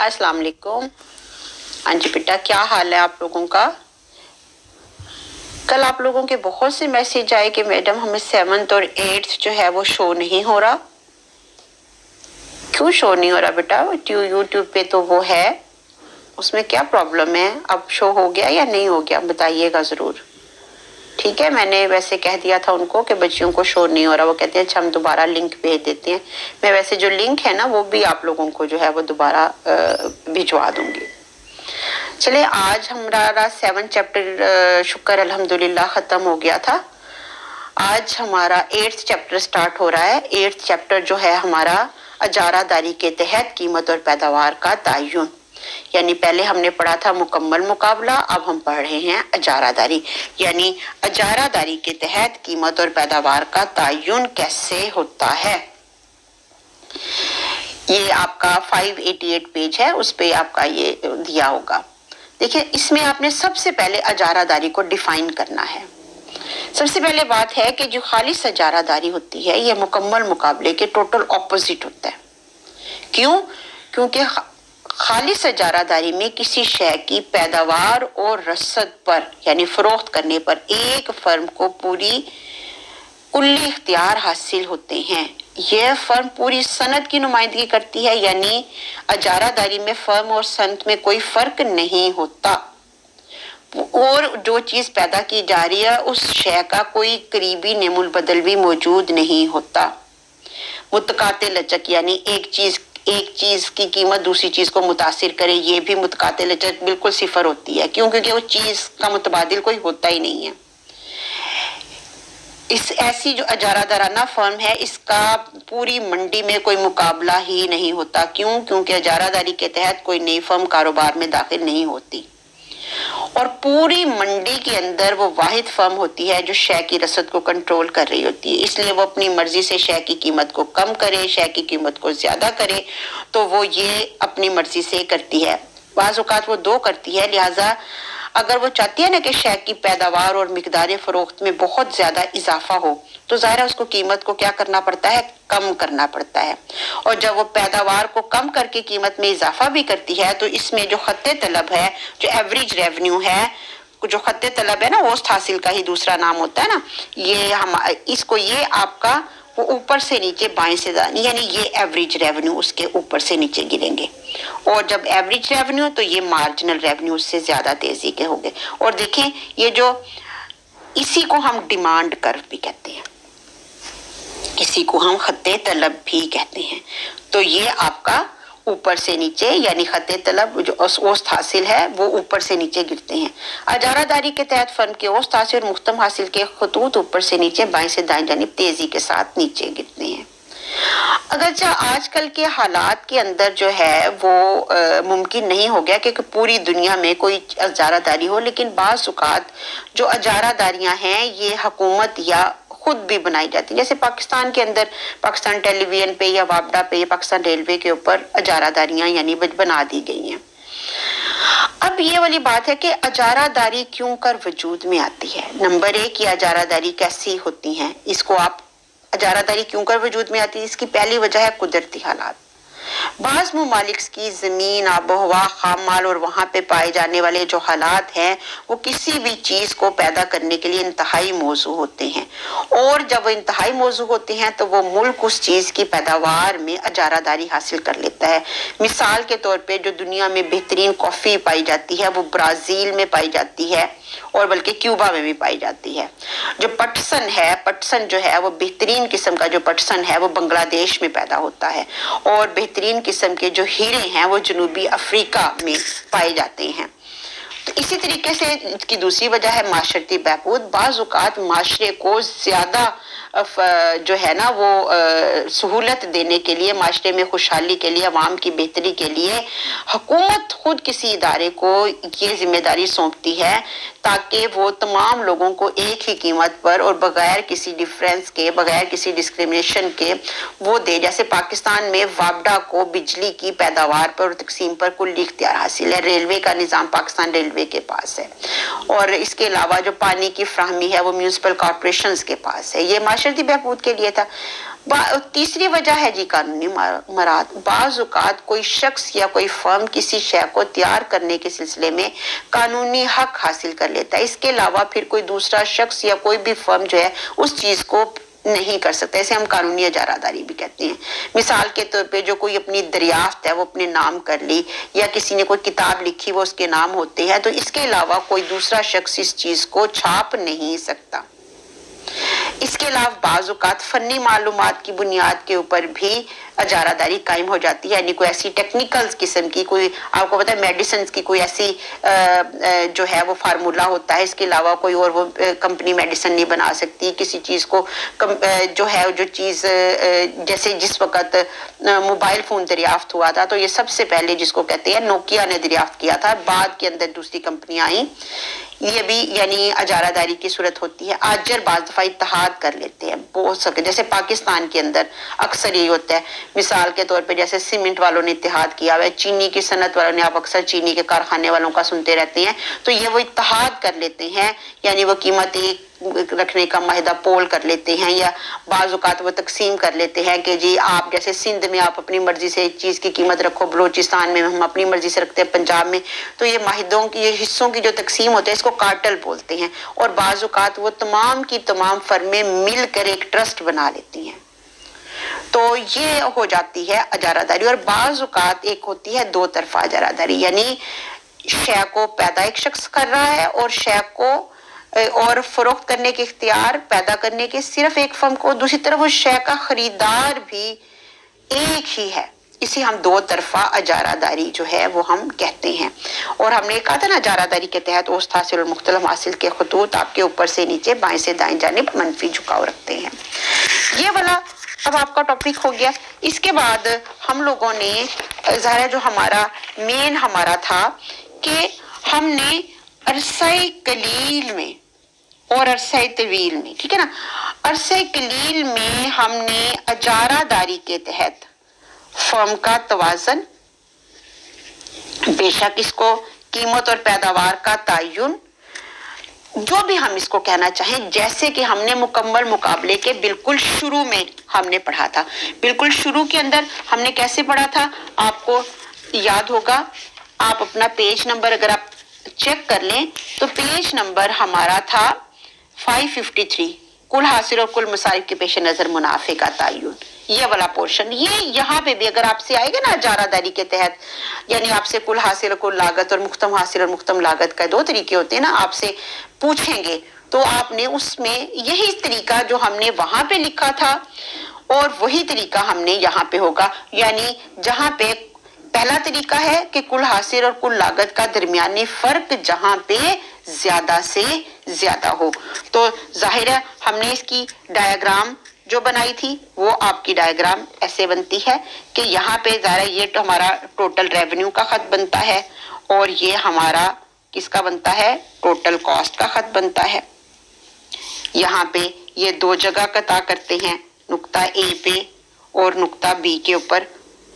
अस्सलाम वालेकुम। हाँ जी बेटा, क्या हाल है आप लोगों का? कल आप लोगों के बहुत से मैसेज आए कि मैडम हमें 7th और 8th जो है वो शो नहीं हो रहा। क्यों शो नहीं हो रहा बेटा? यूट्यूब पे तो वो है, उसमें क्या प्रॉब्लम है? अब शो हो गया या नहीं हो गया बताइएगा जरूर। ठीक है, मैंने वैसे कह दिया था उनको कि बच्चियों को शो नहीं हो रहा। वो कहते हैं अच्छा हम दोबारा लिंक भेज देते हैं। मैं वैसे जो लिंक है ना वो भी आप लोगों को जो है वो दोबारा भिजवा दूंगी। चलिए, आज हमारा 7th चैप्टर शुक्र अल्हम्दुलिल्लाह खत्म हो गया था। आज हमारा 8th चैप्टर स्टार्ट हो रहा है। 8th चैप्टर जो है हमारा अजारादारी के तहत कीमत और पैदावार का तयन, यानी पहले हमने पढ़ा था मुकम्मल मुकाबला, अब हम पढ़ रहे हैं अजारादारी, यानी अजारादारी के तहत कीमत और पैदावार का तयन कैसे होता है। ये आपका 588 पेज है, उस पे आपका ये दिया होगा। देखिए, इसमें आपने सबसे पहले अजारादारी को डिफाइन करना है। सबसे पहले बात है कि जो खालिस अजारादारी होती है ये मुकम्मल मुकाबले के टोटल ऑपोजिट होता है। क्यों? क्योंकि खालिस अजारादारी में किसी शय की पैदावार और रसद पर यानी फरोख्त करने पर एक फर्म को पूरी कुल्ली इख्तियार हासिल होते हैं। यह फर्म पूरी सनत की नुमाइंदगी करती है, यानी अजारादारी में फर्म और सनत में कोई फर्क नहीं होता और जो चीज पैदा की जा रही है उस शय का कोई करीबी नेमुल बदल भी मौजूद नहीं होता। मुतकाते लचक, यानी एक चीज की कीमत दूसरी चीज को मुतासिर करे, ये भी मुतकाते लचक बिल्कुल सिफर होती है। क्यों? क्योंकि वो चीज का मुतबादिल कोई होता ही नहीं है। इस ऐसी जो अजारादाराना फर्म है इसका पूरी मंडी में कोई मुकाबला ही नहीं होता। क्यों? क्योंकि अजारादारी के तहत कोई नई फर्म कारोबार में दाखिल नहीं होती और पूरी मंडी के अंदर वो वाहिद फर्म होती है जो शय की रसद को कंट्रोल कर रही होती है। इसलिए वो अपनी मर्जी से शय की कीमत को कम करे, शय की कीमत को ज्यादा करे, तो वो ये अपनी मर्जी से करती है। बाज़ औक़ात वो दो करती है, लिहाजा अगर वो चाहती है ना कि शय की पैदावार और मिकदार फरोख्त में बहुत ज्यादा इजाफा हो तो ज़ाहिर है उसको कीमत को क्या करना पड़ता है? कम करना पड़ता है। और जब वो पैदावार को कम करके कीमत में इजाफा भी करती है तो इसमें जो खत्ते तलब है, जो एवरेज रेवेन्यू है, जो खत्ते तलब है ना, औसत हासिल का ही दूसरा नाम होता है ना, ये हम इसको ये आपका वो ऊपर से नीचे बाएं से दाएं, यानी ये एवरेज रेवेन्यू उसके ऊपर से नीचे गिरेंगे। और जब एवरेज रेवेन्यू तो ये मार्जिनल रेवेन्यू उससे ज्यादा तेजी के होंगे। और देखें, ये जो इसी को हम डिमांड कर्व भी कहते हैं, इसी को हम खत्ते तलब भी कहते हैं। तो ये आपका ऊपर से नीचे, यानी खत्ते तलब जो औसत हासिल है वो ऊपर से नीचे गिरते हैं। अजारादारी के तहत फर्म के औसत हासिल और मुख्तम हासिल के खतूत ऊपर से नीचे बाएं से दाएं जानिब तेजी के साथ नीचे गिरते हैं। अगरचे आजकल के हालात के अंदर जो है वो मुमकिन नहीं हो गया कि पूरी दुनिया में कोई अजारादारी हो, लेकिन बाज़ औक़ात जो अजारादारियां हैं ये हुकूमत या खुद भी बनाई जाती है। जैसे पाकिस्तान के अंदर पाकिस्तान टेलीविजन पे या वापडा पे या पाकिस्तान रेलवे के ऊपर अजारादारियां यानी बना दी गई हैं। अब ये वाली बात है कि अजारादारी क्यों कर वजूद में आती है। नंबर 1, ये अजारादारी कैसी होती है, इसको आप अजारादारी क्यों कर वजूद में आती है, इसकी पहली वजह है कुदरती हालात। बाज़ मुमालिक की जमीन, आबोहवा, खाम माल और वहां पे पाए जाने वाले जो हालात हैं वो किसी भी चीज को पैदा करने के लिए इंतहाई मौजू होते हैं और जब वो इंतहाई मौजू होते हैं तो वो मुल्क उस चीज की पैदावार में अजारादारी हासिल कर लेता है। मिसाल के तौर पे जो दुनिया में बेहतरीन कॉफी पाई जाती है वो ब्राजील में पाई जाती है और बल्कि क्यूबा में भी पाई जाती है। जो पटसन है, पटसन जो है वो बेहतरीन किस्म का जो पटसन है वो बांग्लादेश में पैदा होता है और बेहतरीन किस्म के जो हीरे हैं वो जनूबी अफ्रीका में पाए जाते हैं। तो इसी तरीके से इसकी दूसरी वजह है माशरती बहबूद। बाज़ औक़ात माशरे को ज्यादा जो है ना वो सहूलत देने के लिए, माशरे में खुशहाली के लिए, अवाम की बेहतरी के लिए हुकूमत खुद किसी इदारे को ये जिम्मेदारी सौंपती है ताकि वो तमाम लोगों को एक ही कीमत पर और बगैर किसी डिफरेंस के, बगैर किसी डिस्क्रिमिनेशन के वो दे। जैसे पाकिस्तान में वापडा को बिजली की पैदावार पर और तकसीम पर कुल्ली इख्तियार हासिल है। रेलवे का निज़ाम पाकिस्तान रेलवे के पास है और इसके अलावा जो पानी की फ्राहमी है वो म्यूनसिपल कॉरपोरेशंस के पास है। ये माशरती बहबूद के लिए था। तीसरी वजह है जी कानूनी मराद। बाज़ औक़ात कोई शख्स या कोई फर्म किसी शय को तैयार करने के सिलसिले में कानूनी हक हासिल कर लेता है, इसके अलावा फिर कोई दूसरा शख्स या कोई भी फर्म जो है उस चीज को नहीं कर सकता। इसे हम कानूनी इजारादारी भी कहते हैं। मिसाल के तौर पे जो कोई अपनी दरियाफ्त है वो अपने नाम कर ली, या किसी ने कोई किताब लिखी वो उसके नाम होते हैं, तो इसके अलावा कोई दूसरा शख्स इस चीज को छाप नहीं सकता। इसके अलावा बाज़ औक़ात फनी मालूमात की बुनियाद के ऊपर भी इजारादारी कायम हो जाती है, यानी कोई ऐसी टेक्निकल किस्म की, कोई आपको पता है मेडिसिन की कोई ऐसी जो है वो फार्मूला होता है, इसके अलावा कोई और वो कंपनी मेडिसिन नहीं बना सकती। किसी चीज को जो है जो चीज जैसे जिस वक्त मोबाइल फोन दरियाफ्त हुआ था तो ये सबसे पहले जिसको कहते हैं नोकिया ने दरियाफ्त किया था, बाद के अंदर दूसरी कंपनियां आई। ये भी यानी इजारादारी की सूरत होती है। आजर बाज़ दफा इत्तेहाद कर लेते हैं बहुत सके, जैसे पाकिस्तान के अंदर अक्सर ये होता है। मिसाल के तौर पे जैसे सीमेंट वालों ने इत्तेहाद किया हुआ है, चीनी की सनत वालों ने, आप अक्सर चीनी के कारखाने वालों का सुनते रहते हैं, तो ये वो इत्तेहाद कर लेते हैं, यानी वो कीमत एक रखने का माहिदा पोल कर लेते हैं, या बाज़ औक़ात वो तकसीम कर लेते हैं कि जी आप जैसे सिंध में आप अपनी मर्जी से एक चीज़ की कीमत रखो, बलूचिस्तान में हम अपनी मर्जी से रखते हैं, पंजाब में, तो ये माहिदों की, ये हिस्सों की जो तकसीम होते हैं इसको कार्टेल बोलते हैं। और बाज़ औक़ात वो तमाम की तमाम फर्में मिलकर एक ट्रस्ट बना लेती हैं, तो ये हो जाती है इजारादारी। और बाज़ औक़ात एक होती है दो तरफा इजारादारी, यानी शय को पैदा एक शख्स कर रहा है और शय को और फरोख्त करने के इख्तियार पैदा करने के सिर्फ एक फर्म को, दूसरी तरफ उस शय का खरीदार भी एक ही है। इसे हम दो तरफा इजारादारी जो है वो हम कहते हैं। और हमने कहा था ना इजारादारी के तहत औसत हासिल और मुख्तलिफ हासिल के खतूत आपके ऊपर से नीचे बाएं से दाएं जानिब मनफी झुकाव रखते हैं। ये वाला अब आपका टॉपिक हो गया। इसके बाद हम लोगों ने ज़ाहिर है जो हमारा मेन हमारा था कि हमने अरसे कलील में और अरसे तवील में, ठीक है ना, अरसे कलील में हमने इजारादारी के तहत फर्म का तवाज़न, बेशक इसको कीमत और पैदावार का तयन, जो भी हम इसको कहना चाहें, जैसे कि हमने मुकम्मल मुकाबले के बिल्कुल शुरू में हमने पढ़ा था। बिल्कुल शुरू के अंदर हमने कैसे पढ़ा था आपको याद होगा। आप अपना पेज नंबर अगर आप चेक कर लें तो पेज नंबर हमारा था 553, कुल हासिल और कुल मसारिफ के पेश नजर मुनाफे का तयन, ये वाला पोर्शन। ये यहाँ पे भी अगर आपसे आएगा ना इजारादारी के तहत, यानी आपसे कुल हासिल और कुल लागत और मुख्तम हासिल और मुख्तम लागत का दो तरीके होते हैं ना, आपसे पूछेंगे तो आपने उसमें यही तरीका जो हमने वहां पे लिखा था और वही तरीका हमने यहाँ पे होगा। यानी जहाँ पे पहला तरीका है कि कुल हासिल और कुल लागत का दरमियानी फर्क जहां पे ज्यादा से ज्यादा हो, तो जाहिर है हमने इसकी डायग्राम जो बनाई थी वो आपकी डायग्राम ऐसे बनती है कि यहाँ पे ज़रा ये तो हमारा टोटल रेवेन्यू का खत बनता है और ये हमारा किसका बनता है, टोटल कॉस्ट का खत बनता है। यहाँ पे ये दो जगह कता करते हैं, नुक्ता ए पे और नुक्ता बी के ऊपर।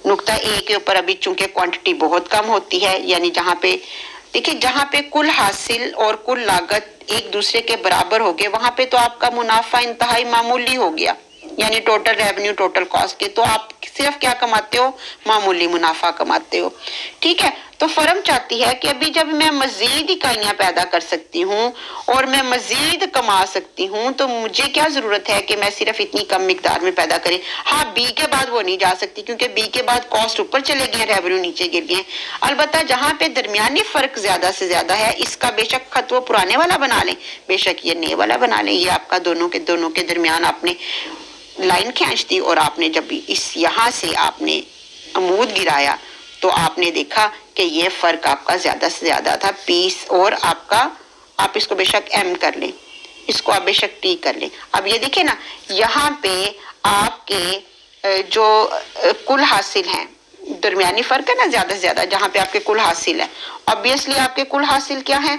नुक्ता ए के ऊपर अभी चूंकि क्वांटिटी बहुत कम होती है, यानी जहाँ पे देखिए जहाँ पे कुल हासिल और कुल लागत एक दूसरे के बराबर हो गए, वहां पे तो आपका मुनाफा इंतहाई मामूली हो गया, यानी टोटल रेवेन्यू टोटल कॉस्ट के, तो आप सिर्फ क्या कमाते हो, मामूली मुनाफा कमाते हो। ठीक है, तो फर्म चाहती है कि अभी जब मैं मजीद इकाइयां पैदा कर सकती हूँ और मैं मजीद कमा सकती हूँ, तो मुझे क्या जरूरत है कि मैं सिर्फ इतनी कम मिकदार में पैदा करें। हाँ, बी के बाद वो नहीं जा सकती क्योंकि बी के बाद कॉस्ट ऊपर चले गए, रेवेन्यू नीचे गिर गए। अलबत्ता जहाँ पे दरमियानी फर्क ज्यादा से ज्यादा है, इसका बेशक खत वो पुराने वाला बना लें, बेशक ये नए वाला बना लें, ये आपका दोनों के दरमियान आपने लाइन खींच दी और आपने जब इस यहाँ से आपने अमूद गिराया तो आपने देखा कि ये फर्क आपका ज्यादा से ज्यादा था, पीस, और आपका आप इसको बेशक एम कर लें, इसको आप बेशक टी कर लें। अब ये देखिए ना, यहाँ पे आपके जो कुल हासिल हैं, दरमियानी फर्क है ना ज्यादा से ज्यादा, जहाँ पे आपके कुल हासिल है, ऑब्वियसली आपके कुल हासिल क्या है,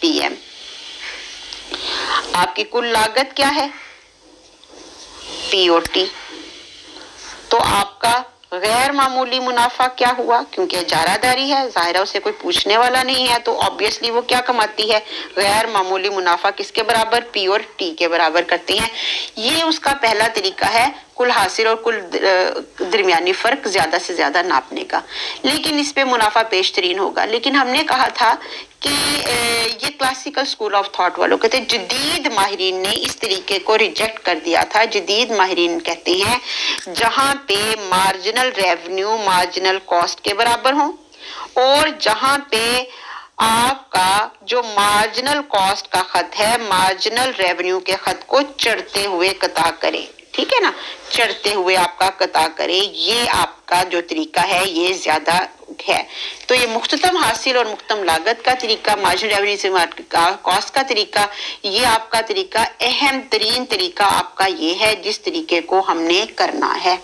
पीएम। आपकी कुल लागत क्या है, पीओटी। तो आपका गैर मामूली मुनाफा क्या हुआ, क्योंकि इजारादारी है, जाहिर है उसे कोई पूछने वाला नहीं है, तो ऑब्वियसली वो क्या कमाती है, गैर मामूली मुनाफा किसके बराबर, पी और टी के बराबर करती हैं। ये उसका पहला तरीका है کل حاصل اور کل درمیانی فرق زیادہ سے زیادہ ناپنے کا، لیکن اس پہ منافع پیش ترین ہوگا۔ لیکن ہم نے کہا تھا کہ یہ کلاسیکل اسکول آف تھاٹ والوں کہتے ہیں، جدید ماہرین نے اس طریقے کو ریجیکٹ کر دیا تھا۔ جدید ماہرین کہتے ہیں جہاں پہ مارجنل ریونیو مارجنل کاسٹ کے برابر ہوں، اور جہاں پہ آپ کا جو مارجنل کاسٹ کا خط ہے مارجنل ریونیو کے خط کو چڑھتے ہوئے قطع کرے، ٹھیک ہے نا، چڑھتے ہوئے آپ کا قطع کرے، یہ آپ کا جو طریقہ ہے یہ زیادہ ہے۔ تو یہ مختتم حاصل اور مختتم لاگت کا طریقہ، مارجنل ریونیو سے کاسٹ کا طریقہ، یہ آپ کا طریقہ، اہم ترین طریقہ آپ کا یہ ہے جس طریقے کو ہم نے کرنا ہے۔